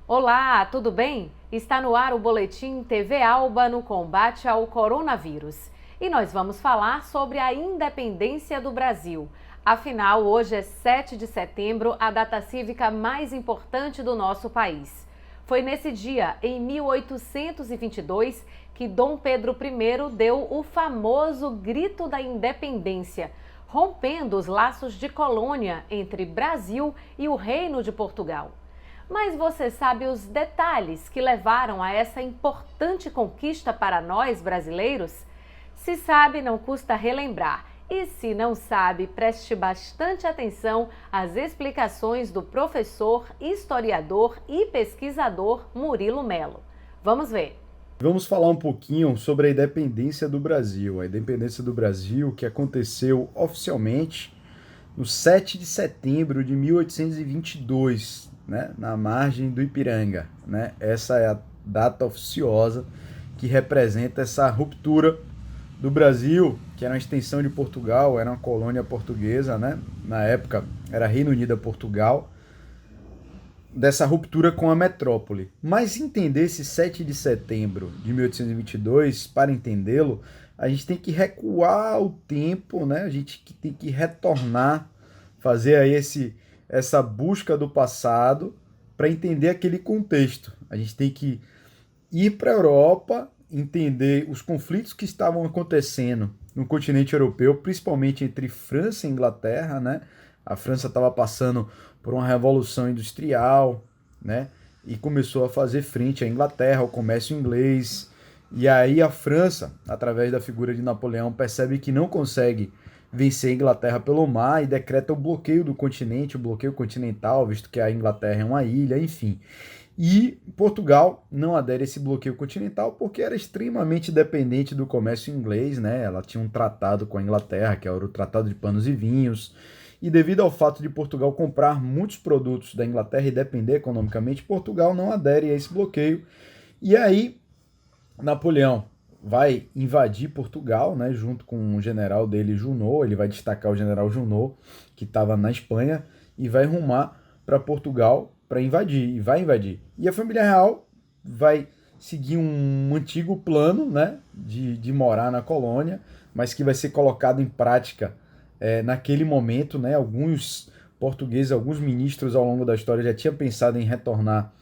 Olá, tudo bem? Está no ar o boletim TV Alba no combate ao coronavírus. E nós vamos falar sobre a independência do Brasil. Afinal, hoje é 7 de setembro, a data cívica mais importante do nosso país. Foi nesse dia, em 1822, que Dom Pedro I deu o famoso Grito da Independência, rompendo os laços de colônia entre Brasil e o Reino de Portugal. Mas você sabe os detalhes que levaram a essa importante conquista para nós brasileiros? Se sabe, não custa relembrar. E se não sabe, preste bastante atenção às explicações do professor, historiador e pesquisador Murilo Mello. Vamos ver. Vamos falar um pouquinho sobre a independência do Brasil. A independência do Brasil que aconteceu oficialmente no 7 de setembro de 1822, né, na margem do Ipiranga, né? Essa é a data oficiosa que representa essa ruptura do Brasil, que era uma extensão de Portugal, era uma colônia portuguesa, né? Na época era Reino Unido a Portugal, dessa ruptura com a metrópole. Mas entender esse 7 de setembro de 1822, para entendê-lo, a gente tem que recuar o tempo, né? A gente tem que retornar, fazer aí essa busca do passado para entender aquele contexto. A gente tem que ir para a Europa, entender os conflitos que estavam acontecendo no continente europeu, principalmente entre França e Inglaterra, né? A França estava passando por uma revolução industrial, né? E começou a fazer frente à Inglaterra, ao comércio inglês. E aí a França, através da figura de Napoleão, percebe que não consegue vencer a Inglaterra pelo mar e decreta o bloqueio do continente, o bloqueio continental, visto que a Inglaterra é uma ilha, enfim. E Portugal não adere a esse bloqueio continental porque era extremamente dependente do comércio inglês, né? Ela tinha um tratado com a Inglaterra, que era o Tratado de Panos e Vinhos, e devido ao fato de Portugal comprar muitos produtos da Inglaterra e depender economicamente, Portugal não adere a esse bloqueio. E aí, Napoleão vai invadir Portugal, né, junto com o general dele, Junot. Ele vai destacar o general Junot, que estava na Espanha, e vai rumar para Portugal para invadir, e vai invadir. E a família real vai seguir um antigo plano, né, de morar na colônia, mas que vai ser colocado em prática naquele momento, né. Alguns portugueses, alguns ministros ao longo da história já tinham pensado em retornar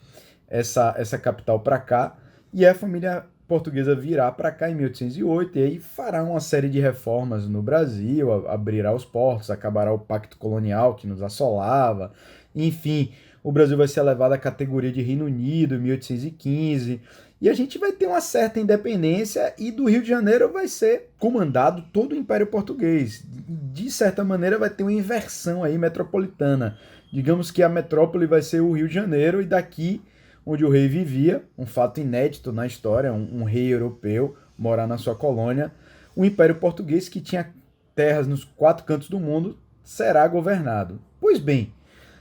essa capital para cá, e a família portuguesa virá para cá em 1808 e aí fará uma série de reformas no Brasil, abrirá os portos, acabará o pacto colonial que nos assolava, enfim, o Brasil vai ser elevado à categoria de Reino Unido em 1815 e a gente vai ter uma certa independência e do Rio de Janeiro vai ser comandado todo o Império Português. De certa maneira vai ter uma inversão aí metropolitana. Digamos que a metrópole vai ser o Rio de Janeiro e daqui onde o rei vivia, um fato inédito na história, um rei europeu morar na sua colônia, o Império Português, que tinha terras nos 4 cantos do mundo, será governado. Pois bem,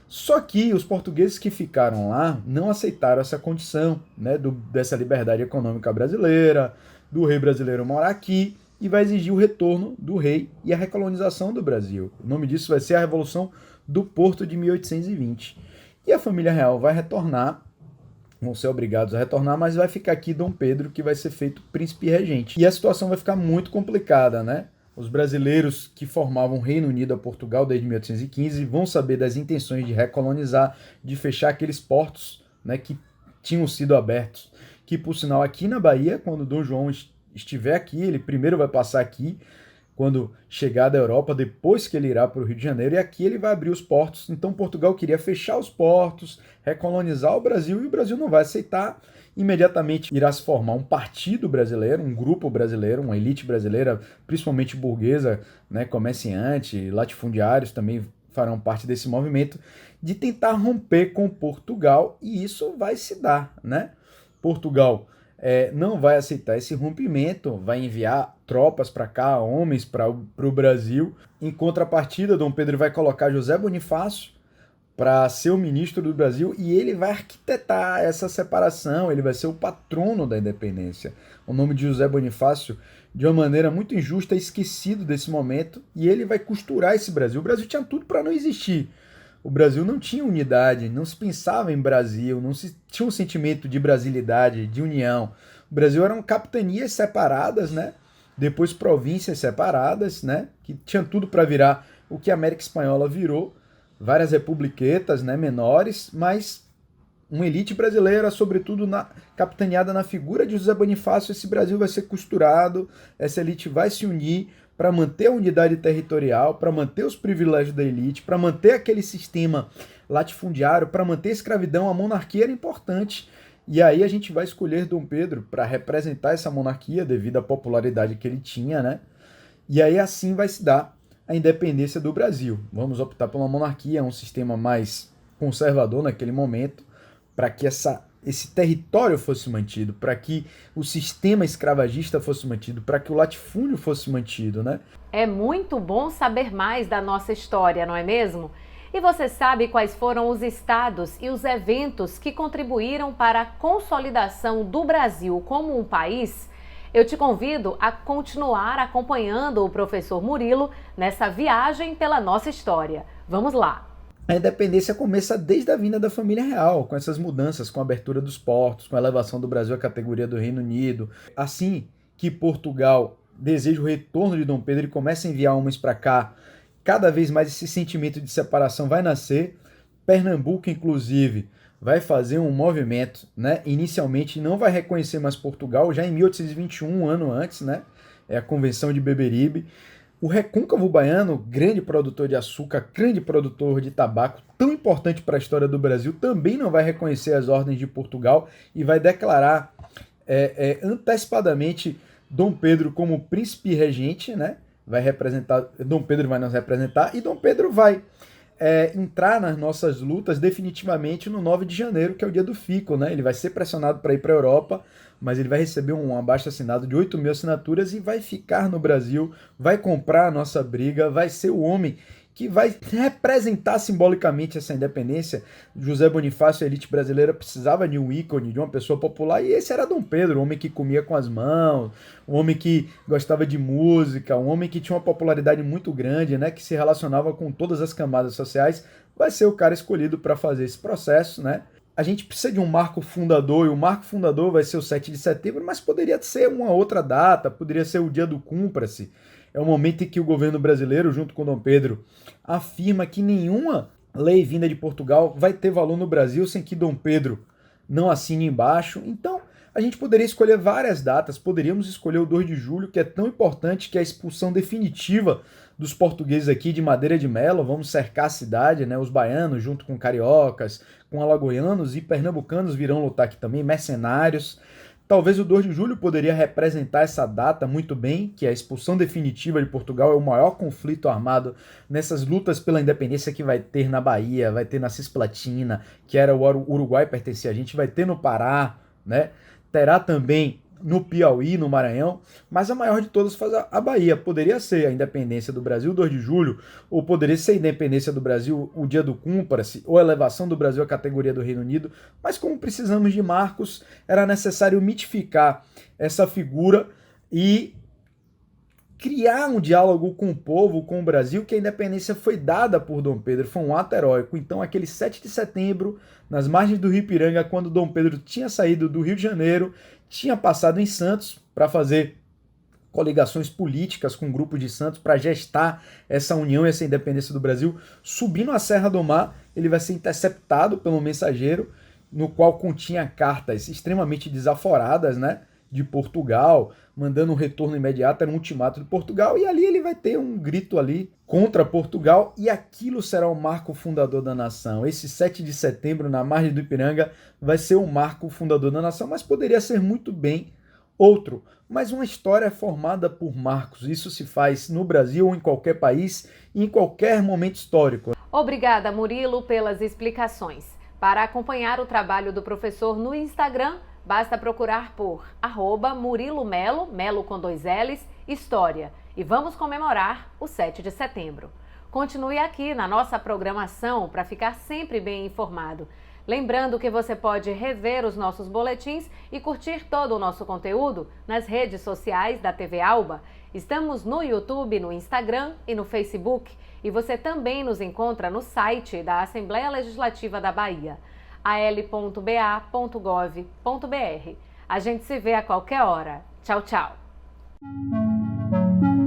só que os portugueses que ficaram lá não aceitaram essa condição, né, dessa liberdade econômica brasileira, do rei brasileiro morar aqui, e vai exigir o retorno do rei e a recolonização do Brasil. O nome disso vai ser a Revolução do Porto de 1820. E a família real vai retornar, vão ser obrigados a retornar, mas vai ficar aqui Dom Pedro, que vai ser feito príncipe regente. E a situação vai ficar muito complicada, né? Os brasileiros que formavam o Reino Unido a Portugal desde 1815 vão saber das intenções de recolonizar, de fechar aqueles portos, né, que tinham sido abertos. Que, por sinal, aqui na Bahia, quando Dom João estiver aqui, ele primeiro vai passar aqui, quando chegar da Europa, depois que ele irá para o Rio de Janeiro, e aqui ele vai abrir os portos. Então Portugal queria fechar os portos, recolonizar o Brasil, e o Brasil não vai aceitar. Imediatamente irá se formar um partido brasileiro, um grupo brasileiro, uma elite brasileira, principalmente burguesa, né, comerciante, latifundiários também farão parte desse movimento, de tentar romper com Portugal, e isso vai se dar, né? Portugal não vai aceitar esse rompimento, vai enviar tropas para cá, homens para o Brasil. Em contrapartida, Dom Pedro vai colocar José Bonifácio, para ser o ministro do Brasil e ele vai arquitetar essa separação, ele vai ser o patrono da independência. O nome de José Bonifácio, de uma maneira muito injusta, é esquecido desse momento e ele vai costurar esse Brasil. O Brasil tinha tudo para não existir. O Brasil não tinha unidade, não se pensava em Brasil, não se tinha um sentimento de brasilidade, de união. O Brasil eram capitanias separadas, né? Depois províncias separadas, né? Que tinham tudo para virar o que a América Espanhola virou. Várias republiquetas, né, menores, mas uma elite brasileira, sobretudo capitaneada na figura de José Bonifácio. Esse Brasil vai ser costurado, essa elite vai se unir para manter a unidade territorial, para manter os privilégios da elite, para manter aquele sistema latifundiário, para manter a escravidão. A monarquia era importante. E aí a gente vai escolher Dom Pedro para representar essa monarquia devido à popularidade que ele tinha, né? E aí assim vai se dar a independência do Brasil. Vamos optar por uma monarquia, um sistema mais conservador naquele momento, para que esse território fosse mantido, para que o sistema escravagista fosse mantido, para que o latifúndio fosse mantido, né? É muito bom saber mais da nossa história, não é mesmo? E você sabe quais foram os estados e os eventos que contribuíram para a consolidação do Brasil como um país? Eu te convido a continuar acompanhando o professor Murilo nessa viagem pela nossa história. Vamos lá! A independência começa desde a vinda da família real, com essas mudanças, com a abertura dos portos, com a elevação do Brasil à categoria do Reino Unido. Assim que Portugal deseja o retorno de Dom Pedro e começa a enviar homens para cá, cada vez mais esse sentimento de separação vai nascer. Pernambuco, inclusive, vai fazer um movimento, né? Inicialmente não vai reconhecer mais Portugal, já em 1821, um ano antes, né? É a Convenção de Beberibe. O Recôncavo Baiano, grande produtor de açúcar, grande produtor de tabaco, tão importante para a história do Brasil, também não vai reconhecer as ordens de Portugal e vai declarar antecipadamente Dom Pedro como príncipe regente, né? Vai representar, Dom Pedro vai nos representar e Dom Pedro vai entrar nas nossas lutas definitivamente no 9 de janeiro, que é o dia do Fico, né? Ele vai ser pressionado para ir para a Europa, mas ele vai receber um abaixo-assinado de 8 mil assinaturas e vai ficar no Brasil, vai comprar a nossa briga, vai ser o homem que vai representar simbolicamente essa independência. José Bonifácio, a elite brasileira, precisava de um ícone, de uma pessoa popular, e esse era Dom Pedro, um homem que comia com as mãos, um homem que gostava de música, um homem que tinha uma popularidade muito grande, né, que se relacionava com todas as camadas sociais. Vai ser o cara escolhido para fazer esse processo, né? A gente precisa de um marco fundador, e o marco fundador vai ser o 7 de setembro, mas poderia ser uma outra data, poderia ser o dia do Cúmplice. É o momento em que o governo brasileiro, junto com Dom Pedro, afirma que nenhuma lei vinda de Portugal vai ter valor no Brasil sem que Dom Pedro não assine embaixo. Então, a gente poderia escolher várias datas, poderíamos escolher o 2 de julho, que é tão importante, que é a expulsão definitiva dos portugueses aqui de Madeira de Melo. Vamos cercar a cidade, né? Os baianos, junto com cariocas, com alagoanos e pernambucanos virão lutar aqui também, mercenários. Talvez o 2 de julho poderia representar essa data muito bem, que é a expulsão definitiva de Portugal, é o maior conflito armado nessas lutas pela independência que vai ter na Bahia, vai ter na Cisplatina, que era o Uruguai, pertencia a gente, vai ter no Pará, né? Terá também no Piauí, no Maranhão, mas a maior de todas faz a Bahia. Poderia ser a independência do Brasil, 2 de julho, ou poderia ser a independência do Brasil, o dia do Cúmplice, ou a elevação do Brasil à categoria do Reino Unido, mas como precisamos de marcos, era necessário mitificar essa figura e criar um diálogo com o povo, com o Brasil, que a independência foi dada por Dom Pedro, foi um ato heróico. Então, aquele 7 de setembro, nas margens do Rio Ipiranga, quando Dom Pedro tinha saído do Rio de Janeiro, tinha passado em Santos para fazer coligações políticas com o grupo de Santos para gestar essa união e essa independência do Brasil. Subindo a Serra do Mar, ele vai ser interceptado pelo mensageiro, no qual continha cartas extremamente desaforadas, né, de Portugal, mandando um retorno imediato, era um ultimato de Portugal, e ali ele vai ter um grito ali contra Portugal, e aquilo será o marco fundador da nação. Esse 7 de setembro, na margem do Ipiranga, vai ser o marco fundador da nação, mas poderia ser muito bem outro. Mas uma história é formada por marcos, isso se faz no Brasil ou em qualquer país, em qualquer momento histórico. Obrigada, Murilo, pelas explicações. Para acompanhar o trabalho do professor no Instagram, basta procurar por @MuriloMelo, Melo com 2 L's, História. E vamos comemorar o 7 de setembro. Continue aqui na nossa programação para ficar sempre bem informado. Lembrando que você pode rever os nossos boletins e curtir todo o nosso conteúdo nas redes sociais da TV Alba. Estamos no YouTube, no Instagram e no Facebook. E você também nos encontra no site da Assembleia Legislativa da Bahia, al.ba.gov.br. A gente se vê a qualquer hora. Tchau, tchau!